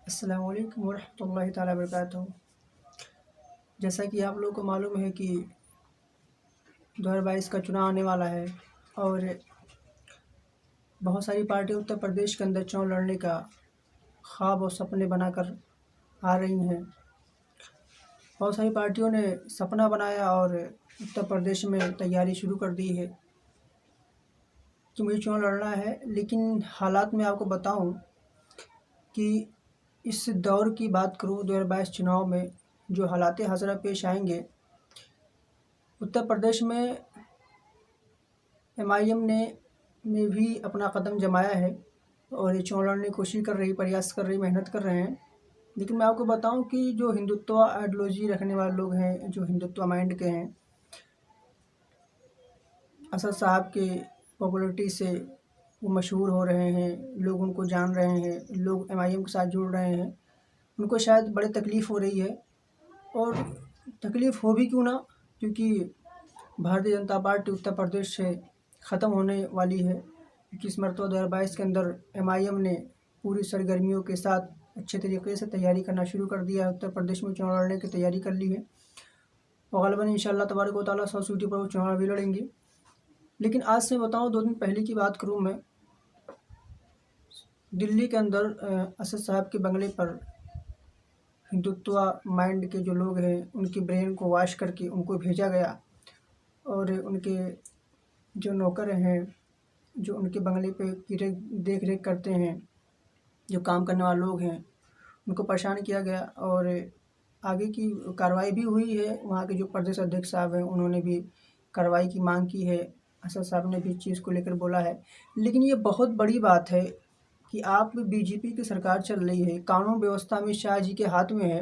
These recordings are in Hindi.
अस्सलाम वालेकुम वरहमतुल्लाहि ताला वबरकातुहू। जैसा कि आप लोगों को मालूम है कि 2022 का चुनाव आने वाला है और बहुत सारी पार्टियां उत्तर प्रदेश के अंदर चुनाव लड़ने का ख्वाब और सपने बनाकर आ रही हैं। बहुत सारी पार्टियों ने सपना बनाया और उत्तर प्रदेश में तैयारी शुरू कर दी है कि मुझे चुनाव लड़ना है। लेकिन हालात में आपको बताऊं कि इस दौर की बात करूं 2022 चुनाव में जो हालात हज़रा पेश आएंगे, उत्तर प्रदेश में MIM ने भी अपना कदम जमाया है और ये चुनाव लड़ने की कोशिश कर रही, प्रयास कर रही, मेहनत कर रहे हैं। लेकिन मैं आपको बताऊं कि जो हिंदुत्व आइडियोलॉजी रखने वाले लोग हैं, जो हिंदुत्व माइंड के हैं, असद साहब के पॉपुलरिटी से वो मशहूर हो रहे हैं, लोग उनको जान रहे हैं, लोग MIM के साथ जुड़ रहे हैं। उनको शायद बड़ी तकलीफ़ हो रही है और तकलीफ़ हो भी क्यों ना, क्योंकि भारतीय जनता पार्टी उत्तर प्रदेश से ख़त्म होने वाली है। क्योंकि इस मरतबा 2022 के अंदर MIM ने पूरी सरगर्मियों के साथ अच्छे तरीके से तैयारी करना शुरू कर दिया है। उत्तर प्रदेश में चुनाव लड़ने की तैयारी कर ली है और ग़ालिबन इंशाअल्लाह तबारक व तआला 100 सीटों पर वो चुनाव भी लड़ेंगे। लेकिन आज से बताऊँ, 2 दिन पहले की बात करूँ मैं, दिल्ली के अंदर असद साहब के बंगले पर हिंदुत्व माइंड के जो लोग हैं उनकी ब्रेन को वॉश करके उनको भेजा गया और उनके जो नौकर हैं, जो उनके बंगले पे देख रेख करते हैं, जो काम करने वाले लोग हैं, उनको परेशान किया गया और आगे की कार्रवाई भी हुई है। वहाँ के जो प्रदेश अध्यक्ष साहब हैं उन्होंने भी कार्रवाई की मांग की है, असद साहब ने भी इस चीज़ को लेकर बोला है। लेकिन ये बहुत बड़ी बात है कि आप BJP की सरकार चल रही है, कानून व्यवस्था अमित शाह जी के हाथ में है।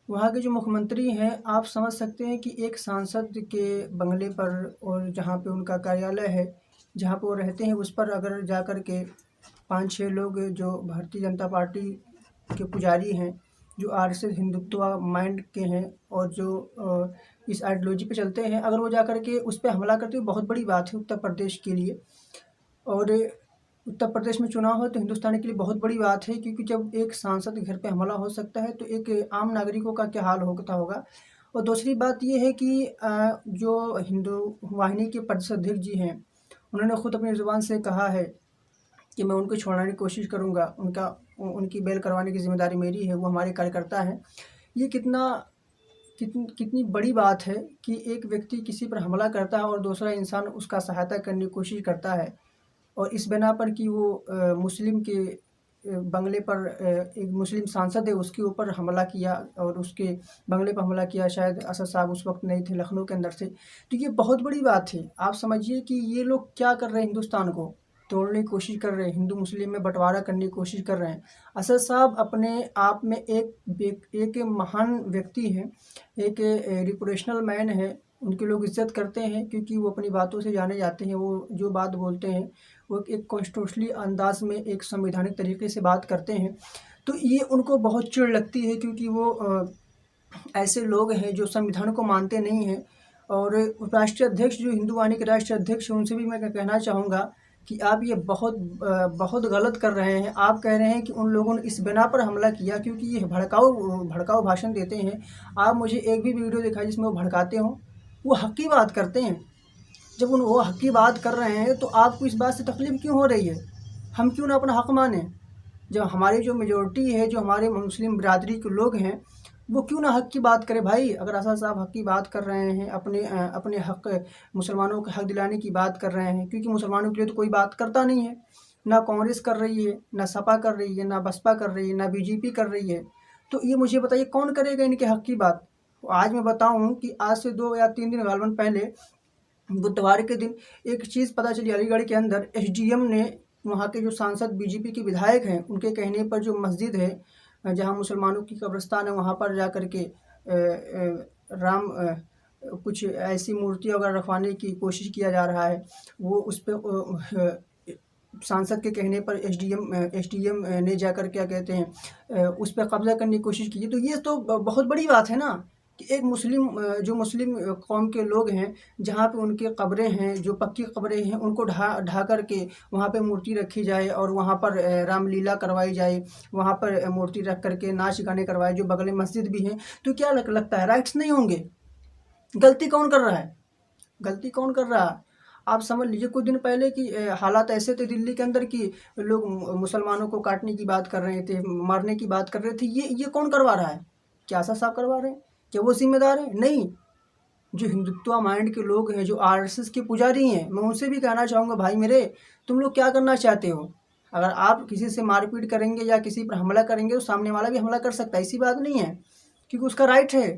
वहाँ के जो मुख्यमंत्री हैं, आप समझ सकते हैं कि एक सांसद के बंगले पर और जहाँ पे उनका कार्यालय है, जहाँ पे वो रहते हैं, उस पर अगर जा कर के 5-6 लोग जो भारतीय जनता पार्टी के पुजारी हैं, जो RSS हिंदुत्व माइंड के हैं और जो इस आइडियोलॉजी पे चलते हैं, अगर वो जा कर के उस पर हमला करते हैं, बहुत बड़ी बात है उत्तर प्रदेश के लिए। और उत्तर प्रदेश में चुनाव हो तो हिंदुस्तान के लिए बहुत बड़ी बात है, क्योंकि जब एक सांसद के घर पे हमला हो सकता है तो एक आम नागरिकों का क्या हाल होता होगा। और दूसरी बात ये है कि जो हिंदू वाहिनी के प्रदेश अध्यक्ष जी हैं, उन्होंने ख़ुद अपनी ज़ुबान से कहा है कि मैं उनको छोड़ाने की कोशिश करूँगा, उनकी बेल करवाने की ज़िम्मेदारी मेरी है, वो हमारे कार्यकर्ता हैं। ये कितनी बड़ी बात है कि एक व्यक्ति किसी पर हमला करता है और दूसरा इंसान उसका सहायता करने की कोशिश करता है, और इस बिना पर कि वो मुस्लिम के बंगले पर एक मुस्लिम सांसद है उसके ऊपर हमला किया और उसके बंगले पर हमला किया। शायद असद साहब उस वक्त नहीं थे, लखनऊ के अंदर थे। तो ये बहुत बड़ी बात है। आप समझिए कि ये लोग क्या कर रहे हैं, हिंदुस्तान को तोड़ने की कोशिश कर रहे हैं, हिंदू मुस्लिम में बंटवारा करने की कोशिश कर रहे हैं। असद साहब अपने आप में एक महान व्यक्ति हैं, एक रेपुटेशनल मैन है। उनके लोग इज़्ज़त करते हैं क्योंकि वो अपनी बातों से जाने जाते हैं। वो जो बात बोलते हैं वो एक कॉन्स्टिट्यूशनली अंदाज में, एक संवैधानिक तरीके से बात करते हैं। तो ये उनको बहुत चिढ़ लगती है, क्योंकि वो ऐसे लोग हैं जो संविधान को मानते नहीं हैं। और राष्ट्रीय अध्यक्ष, जो हिंदू वाहिनी के राष्ट्रीय अध्यक्ष हैं, उनसे भी मैं कहना चाहूँगा कि आप ये बहुत गलत कर रहे हैं। आप कह रहे हैं कि उन लोगों ने इस बिना पर हमला किया क्योंकि ये भड़काऊ भाषण देते हैं। आप मुझे एक भी वीडियो दिखाइए जिसमें वो भड़काते हों। वो हक़ की बात करते हैं। जब वो हक़ की बात कर रहे हैं तो आपको इस बात से तकलीफ़ क्यों हो रही है? हम क्यों ना अपना हक़ मानें? जब हमारी जो मेजॉरिटी है, जो हमारे मुस्लिम बिरादरी के लोग हैं, वो क्यों ना हक़ की बात करें भाई। अगर असद साहब हक़ की बात कर रहे हैं, अपने हक़, मुसलमानों को हक़ दिलाने की बात कर रहे हैं, क्योंकि मुसलमानों के लिए तो कोई बात करता नहीं है। ना कांग्रेस कर रही है, ना सपा कर रही है, ना बसपा कर रही है, ना BJP कर रही है। तो ये मुझे बताइए कौन करेगा इनके हक़ की बात? आज मैं बताऊँ कि आज से 2 या 3 दिन ग़ालिबन पहले, बुधवार के दिन एक चीज़ पता चली। अलीगढ़ के अंदर SDM ने, वहाँ के जो सांसद BJP के विधायक हैं, उनके कहने पर जो मस्जिद है, जहाँ मुसलमानों की कब्रिस्तान है, वहाँ पर जा कर के कुछ ऐसी मूर्ति वगैरह रखवाने की कोशिश किया जा रहा है। वो उस पर सांसद के कहने पर SDM ने जाकर क्या कहते हैं, उस पर कब्ज़ा करने की कोशिश की है। तो ये तो बहुत बड़ी बात है ना। कि एक जो मुस्लिम कौम के लोग हैं, जहाँ पे उनके कब्रें हैं, जो पक्की कब्रें हैं, उनको ढा कर के वहाँ पे मूर्ति रखी जाए और वहाँ पर रामलीला करवाई जाए, वहाँ पर मूर्ति रख कर के नाच गाने करवाए, जो बगल में मस्जिद भी हैं। तो क्या लगता है, राइट्स नहीं होंगे? गलती कौन कर रहा है? गलती कौन कर रहा है? आप समझ लीजिए कुछ दिन पहले की हालात ऐसे थे दिल्ली के अंदर कि लोग मुसलमानों को काटने की बात कर रहे थे, मारने की बात कर रहे थे। ये कौन करवा रहा है? क्या आशा साहब करवा रहे हैं? क्या वो जिम्मेदार है? नहीं। जो हिंदुत्व माइंड के लोग हैं, जो आरएसएस के पुजारी हैं, मैं उनसे भी कहना चाहूँगा, भाई मेरे, तुम लोग क्या करना चाहते हो? अगर आप किसी से मारपीट करेंगे या किसी पर हमला करेंगे तो सामने वाला भी हमला कर सकता है, ऐसी बात नहीं है, क्योंकि उसका राइट है,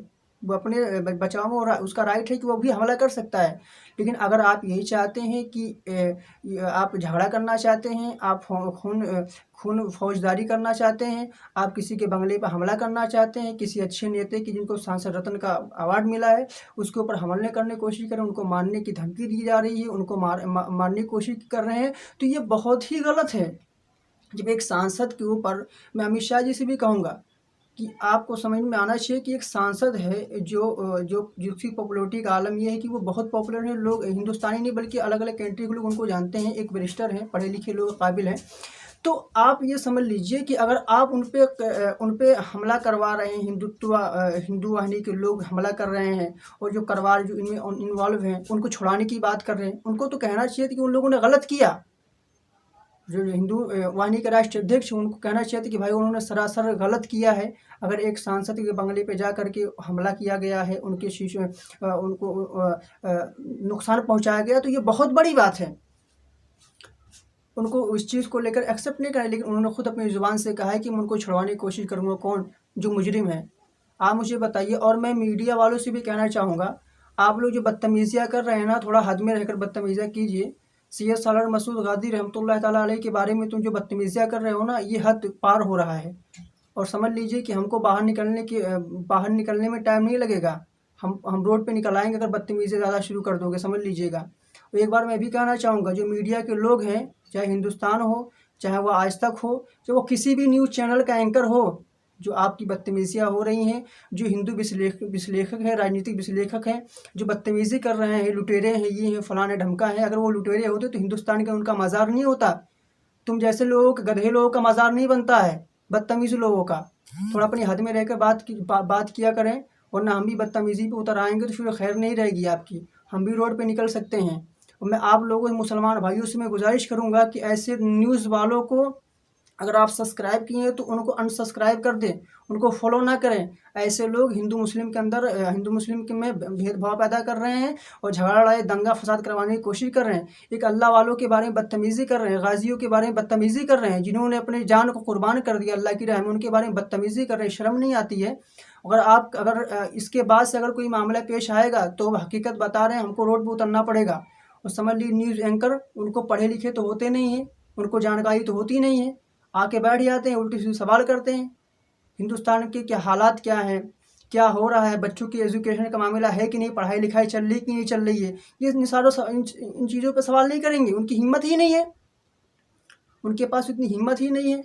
वो अपने बचाव में उसका राइट है कि वो भी हमला कर सकता है। लेकिन अगर आप यही चाहते हैं कि आप झगड़ा करना चाहते हैं, आप खून फौजदारी करना चाहते हैं, आप किसी के बंगले पर हमला करना चाहते हैं, किसी अच्छे नेता की जिनको सांसद रत्न का अवार्ड मिला है उसके ऊपर हमले करने की कोशिश करें, उनको मारने की धमकी दी जा रही है, उनको मारने की कोशिश कर रहे हैं, तो ये बहुत ही गलत है। जब एक सांसद के ऊपर, मैं अमित शाह जी से भी कहूँगा कि आपको समझ में आना चाहिए कि एक सांसद है जिसकी पॉपुलैरिटी का आलम ये है कि वो बहुत पॉपुलर है, लोग हिंदुस्तानी नहीं बल्कि अलग अलग कंट्री के लोग उनको जानते हैं, एक बैरिस्टर हैं, पढ़े लिखे लोग, काबिल हैं। तो आप ये समझ लीजिए कि अगर आप उन पे हमला करवा रहे हैं, हिंदू वाहिनी के लोग हमला कर रहे हैं और जो इनमें इन्वॉल्व हैं उनको छुड़ाने की बात कर रहे हैं, उनको तो कहना चाहिए था कि उन लोगों ने गलत किया। जो हिंदू वाहिनी के राष्ट्रीय अध्यक्ष, उनको कहना चाहिए था कि भाई उन्होंने सरासर गलत किया है। अगर एक सांसद के बंगले पे जा करके हमला किया गया है, उनके शीशे उनको नुकसान पहुंचाया गया, तो ये बहुत बड़ी बात है। उनको उस चीज़ को लेकर एक्सेप्ट नहीं करें, लेकिन उन्होंने खुद अपनी ज़ुबान से कहा है कि मैं उनको छुड़वाने की कोशिश करूँगा। कौन? जो मुजरिम है। आप मुझे बताइए। और मैं मीडिया वालों से भी कहना चाहूँगा, आप लोग जो बदतमीज़ियाँ कर रहे हैं ना, थोड़ा हद में रहकर बदतमीज़ियाँ कीजिए। सैयद सालार मसूद गाजी रहमतुल्लाह ताला अलैह के बारे में तुम जो बदतमीज़ियाँ कर रहे हो ना, ये हद पार हो रहा है। और समझ लीजिए कि हमको बाहर निकलने में टाइम नहीं लगेगा। हम रोड पे निकल आएँगे अगर बदतमीज़ी ज़्यादा शुरू कर दोगे, समझ लीजिएगा। तो एक बार मैं भी कहना चाहूँगा, जो मीडिया के लोग हैं, चाहे हिंदुस्तान हो, चाहे वो आज तक हो, चाहे वो किसी भी न्यूज़ चैनल का एंकर हो, जो आपकी बदतमीज़ियाँ हो रही हैं, जो हिंदू विश्लेषक हैं, राजनीतिक विश्लेषक हैं, जो बदतमीज़ी कर रहे हैं, लुटेरे हैं, ये हैं, फलाने ढमका है, अगर वो लुटेरे होते तो हिंदुस्तान का उनका मज़ार नहीं होता। तुम जैसे लोगों का, गधे लोगों का मज़ार नहीं बनता है, बदतमीज़ लोगों का। थोड़ा अपनी हद में रहकर बात किया करें, वरना हम भी बदतमीज़ी पे उतर आएंगे तो फिर खैर नहीं रहेगी आपकी। हम भी रोड पे निकल सकते हैं। और मैं आप लोगों मुसलमान भाइयों से मैं गुजारिश करूंगा कि ऐसे न्यूज़ वालों को अगर आप सब्सक्राइब किए हैं तो उनको अनसब्सक्राइब कर दें, उनको फॉलो ना करें। ऐसे लोग हिंदू मुस्लिम के में भेदभाव पैदा कर रहे हैं और झगड़ा लड़ाई दंगा फसाद करवाने की कोशिश कर रहे हैं। एक अल्लाह वालों के बारे में बदतमीज़ी कर रहे हैं, गाजियों के बारे में बदतमीज़ी कर रहे हैं, जिन्होंने अपनी जान को कुर्बान कर दिया अल्लाह की राह में, उनके बारे में बदतमीज़ी कर रहे हैं। शर्म नहीं आती है? अगर इसके बाद से अगर कोई मामला पेश आएगा तो हकीकत बता रहे हैं, हमको रोड पर उतरना पड़ेगा। और समझ लीजिए न्यूज़ एंकर, उनको पढ़े लिखे तो होते नहीं हैं, उनको जानकारी तो होती नहीं है, आके बैठ जाते हैं, उल्टी सीधी सवाल करते हैं। हिंदुस्तान के क्या हालात क्या हैं, क्या हो रहा है, बच्चों की एजुकेशन का मामला है कि नहीं, पढ़ाई लिखाई चल रही कि नहीं चल रही है, ये इन चीज़ों पर सवाल नहीं करेंगे। उनकी हिम्मत ही नहीं है, उनके पास इतनी हिम्मत ही नहीं है।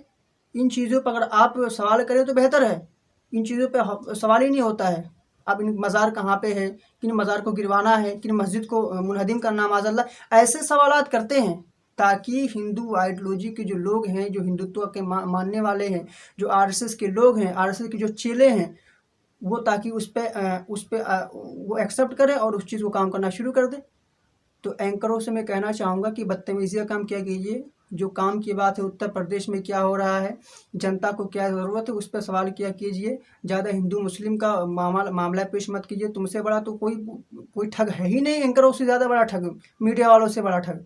इन चीज़ों पर अगर आप सवाल करें तो बेहतर है। इन चीज़ों पे सवाल ही नहीं होता है। अब इन मज़ार कहाँ पे है, किन मज़ार को गिरवाना है, किन मस्जिद को मुनहदिम करना, माज़अल्लाह, ऐसे सवालात करते हैं ताकि हिंदू आइडियोलॉजी के जो लोग हैं, जो हिंदुत्व के मानने वाले हैं, जो आरएसएस के लोग हैं, आरएसएस के जो चेले हैं, वो ताकि उस पे वो एक्सेप्ट करें और उस चीज़ को काम करना शुरू कर दें। तो एंकरों से मैं कहना चाहूँगा कि बदतमीज़ी का काम क्या कीजिए। जो काम की बात है, उत्तर प्रदेश में क्या हो रहा है, जनता को क्या ज़रूरत है, उस पर सवाल किया कीजिए। ज़्यादा हिंदू मुस्लिम का मामला पेश मत कीजिए। तुमसे बड़ा तो कोई ठग है ही नहीं। एंकरों से ज़्यादा बड़ा ठग, मीडिया वालों से बड़ा ठग,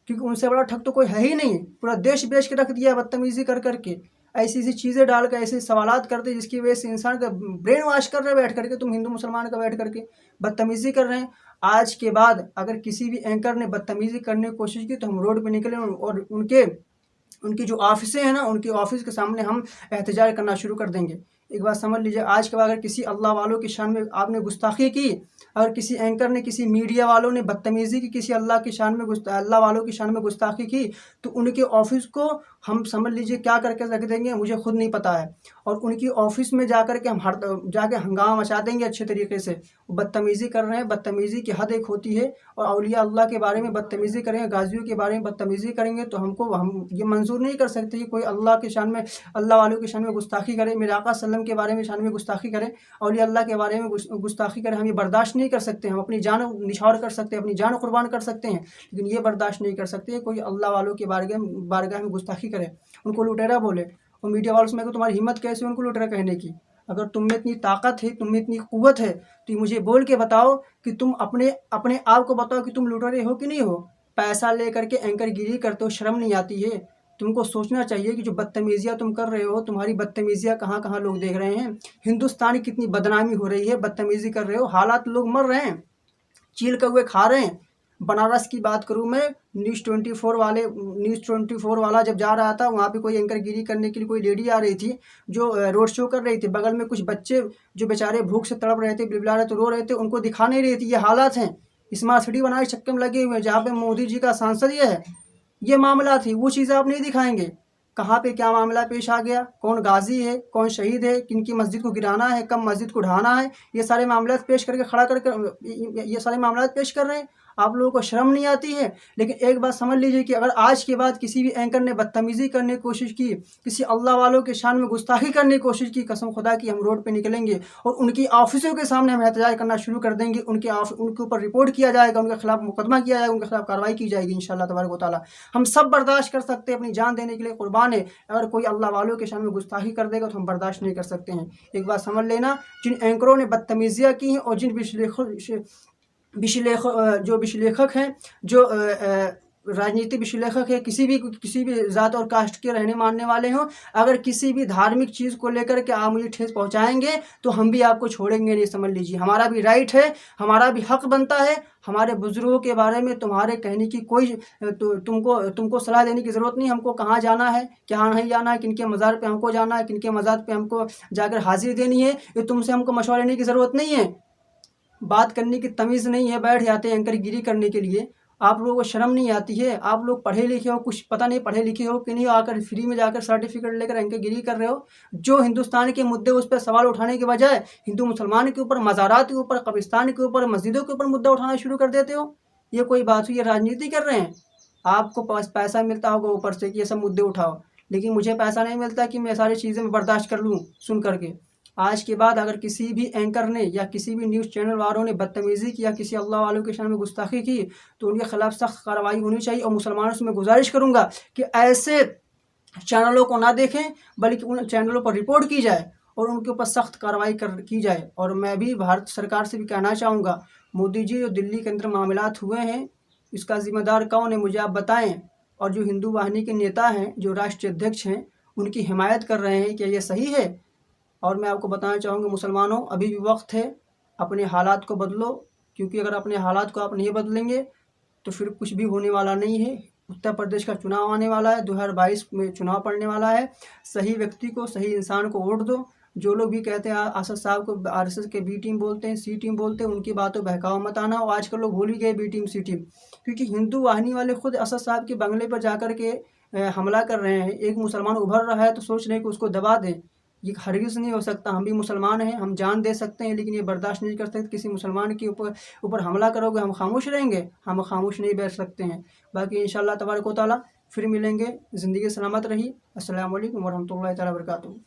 क्योंकि उनसे बड़ा ठग तो कोई है ही नहीं। पूरा देश बेच के रख दिया बदतमीज़ी कर करके, ऐसी ऐसी चीज़ें डाल कर, ऐसे सवालात करते जिसकी वजह से इंसान का ब्रेन वॉश कर रहे बैठ करके। तुम हिंदू मुसलमान का बैठ करके बदतमीज़ी कर रहे हैं। आज के बाद अगर किसी भी एंकर ने बदतमीज़ी करने की कोशिश की तो हम रोड पे निकले और उनकी जो ऑफिसें हैं ना, उनकी ऑफिस के सामने हम एहतजाज करना शुरू कर देंगे। एक बात समझ लीजिए, आज के बाद अगर किसी अल्लाह वालों की शान में आपने गुस्ताखी की, अगर किसी एंकर ने, किसी मीडिया वालों ने बदतमीज़ी की, किसी अल्लाह की शान में अल्लाह वालों की शान में गुस्ताखी की, तो उनके ऑफिस को हम समझ लीजिए क्या करके रख देंगे, मुझे खुद नहीं पता है। और उनकी ऑफिस में जा कर के हम जाके हंगामा मचा देंगे अच्छे तरीके से। वो बदतमीज़ी कर रहे हैं, बदतमीज़ी की हद एक होती है। और औलिया अल्लाह के बारे में बदतमीज़ी करेंगे, गाजियों के बारे में बदतमीज़ी करेंगे, तो हम ये मंजूर नहीं कर सकते कि कोई अल्लाह की शान में, अल्लाह वालों की शान में गुस्ताखी करे, मेरे आका सल्लम के बारे में शान में गुस्ताखी करे, औलिया अल्लाह के बारे में गुस्ताखी करे। हम ये बर्दाश्त नहीं कर सकते। हम अपनी जान निछावर कर सकते हैं, अपनी जान कुर्बान कर सकते हैं, लेकिन ये बर्दाश्त नहीं कर सकते कोई अल्लाह वालों की बारगाह में गुस्ताखी करे, उनको लुटेरा बोले। और मीडिया वालों से मैं कहूँ, तुम्हारी हिम्मत कैसे उनको लुटेरा कहने की? अगर तुम में इतनी ताकत है, तुम में इतनी क़ुव्वत है, तो मुझे बोल के बताओ कि तुम अपने आप को बताओ कि तुम लुटेरे हो कि नहीं हो। पैसा लेकर के एंकर गिरी करते हो, शर्म नहीं आती है? तुमको सोचना चाहिए कि जो बदतमीज़ियाँ तुम कर रहे हो, तुम्हारी बदतमीज़ियाँ कहाँ कहाँ लोग देख रहे हैं। हिंदुस्तान की कितनी बदनामी हो रही है, बदतमीज़ी कर रहे हो, हालात लोग मर रहे हैं, चील कौवे खा रहे हैं। बनारस की बात करूँ मैं, न्यूज़ 24 वाला जब जा रहा था, वहाँ पे कोई एंकर गिरी करने के लिए कोई लेडी आ रही थी जो रोड शो कर रही थी। बगल में कुछ बच्चे जो बेचारे भूख से तड़प रहे थे, बिलबिला रहे थे, रो रहे थे, उनको दिखा नहीं रही थी। ये हालात हैं। स्मार्ट सिटी बनाने के चक्कर में लगे हुए हैं, जहाँ पे मोदी जी का सांसद ये मामला थी, वो चीज़ें आप नहीं दिखाएंगे। कहाँ पे क्या मामला पेश आ गया, कौन गाजी है, कौन शहीद है, किनकी मस्जिद को गिराना है, कब मस्जिद को ढहाना है, ये सारे मामला पेश करके खड़ा करके ये सारे मामला पेश कर रहे हैं। आप लोगों को शर्म नहीं आती है? लेकिन एक बात समझ लीजिए कि अगर आज के बाद किसी भी एंकर ने बदतमीज़ी करने की कोशिश की, किसी अल्लाह वालों के शान में गुस्ताखी करने की कोशिश की, कसम खुदा की हम रोड पे निकलेंगे और उनकी ऑफिसों के सामने हम एहतजाज करना शुरू कर देंगे। उनके ऊपर रिपोर्ट किया जाएगा, उनके खिलाफ मुकदमा किया जाएगा, उनके खिलाफ कार्रवाई की जाएगी इंशाअल्लाह तबारक व तआला। हम सब बर्दाश्त कर सकते हैं, अपनी जान देने के लिए कुर्बान है। अगर कोई अल्लाह वालों के शान में गुस्ताखी कर देगा तो हम बर्दाश्त नहीं कर सकते हैं। एक बात समझ लेना, जिन एंकरों ने बदतमीज़ियाँ की हैं और जिन जो विश्लेषक हैं, जो राजनीतिक विश्लेषक है, किसी भी ज़ात और कास्ट के रहने मानने वाले हों, अगर किसी भी धार्मिक चीज़ को लेकर के आप मुझे ठेस पहुंचाएंगे तो हम भी आपको छोड़ेंगे नहीं। समझ लीजिए, हमारा भी राइट है, हमारा भी हक बनता है। हमारे बुजुर्गों के बारे में तुम्हारे कहने की कोई तुमको सलाह देने की ज़रूरत नहीं। हमको कहाँ जाना है, क्या नहीं जाना है, किनके मज़ार पे हमको जाना है, किनके मज़ार पे हमको जाकर हाजिरी देनी है, ये तुमसे हमको मशवरा लेने की ज़रूरत नहीं है। बात करने की तमीज़ नहीं है, बैठ जाते हैं एंकर गिरी करने के लिए। आप लोगों को शर्म नहीं आती है? आप लोग पढ़े लिखे हो, कुछ पता नहीं पढ़े लिखे हो कि नहीं, आकर फ्री में जाकर सर्टिफिकेट लेकर एंकर गिरी कर रहे हो। जो हिंदुस्तान के मुद्दे उस पर सवाल उठाने के बजाय हिंदू मुसलमान के ऊपर, मज़ारात के ऊपर, कब्रिस्तान के ऊपर, मस्जिदों के ऊपर मुद्दा उठाना शुरू कर देते हो। ये कोई बात हुई? ये राजनीति कर रहे हैं। आपको पैसा मिलता होगा ऊपर से कि ये सब मुद्दे उठाओ, लेकिन मुझे पैसा नहीं मिलता कि मैं सारी चीज़ें में बर्दाश्त कर लूँ सुन करके। आज के बाद अगर किसी भी एंकर ने या किसी भी न्यूज़ चैनल वालों ने बदतमीज़ी की या किसी अल्लाह वालों के शान में गुस्ताखी की, तो उनके खिलाफ सख्त कार्रवाई होनी चाहिए। और मुसलमानों से मैं गुजारिश करूँगा कि ऐसे चैनलों को ना देखें, बल्कि उन चैनलों पर रिपोर्ट की जाए और उनके ऊपर सख्त कार्रवाई की जाए। और मैं भी भारत सरकार से भी कहना चाहूँगा, मोदी जी, जो दिल्ली के अंदर मामलात हुए हैं, इसका ज़िम्मेदार कौन है मुझे आप बताएँ। और जो हिंदू वाहिनी के नेता हैं, जो राष्ट्रीय अध्यक्ष हैं, उनकी हिमायत कर रहे हैं, क्या ये सही है? और मैं आपको बताना चाहूँगा, मुसलमानों, अभी भी वक्त है, अपने हालात को बदलो, क्योंकि अगर अपने हालात को आप नहीं बदलेंगे तो फिर कुछ भी होने वाला नहीं है। उत्तर प्रदेश का चुनाव आने वाला है, 2022 में चुनाव पड़ने वाला है। सही व्यक्ति को, सही इंसान को वोट दो। जो लोग भी कहते हैं असद साहब को RSS के B टीम बोलते हैं, C टीम बोलते हैं, उनकी बातों बहकावा मत आना। और आजकल लोग भूल ही गए B टीम C टीम, क्योंकि हिंदू वाहिनी वाले खुद असद साहब के बंगले पर जाकर के हमला कर रहे हैं। एक मुसलमान उभर रहा है तो सोच रहे हैं कि उसको दबा दें। ये हरगिज़ नहीं हो सकता। हम भी मुसलमान हैं, हम जान दे सकते हैं, लेकिन ये बर्दाश्त नहीं कर सकते किसी मुसलमान के ऊपर हमला करोगे। हम खामोश रहेंगे? हम खामोश नहीं बैठ सकते हैं। बाकी इंशाअल्लाह तबारक व तआला फिर मिलेंगे। ज़िंदगी सलामत रही। अस्सलामु अलैकुम वरहमतुल्लाहि तआला बरकातुहू।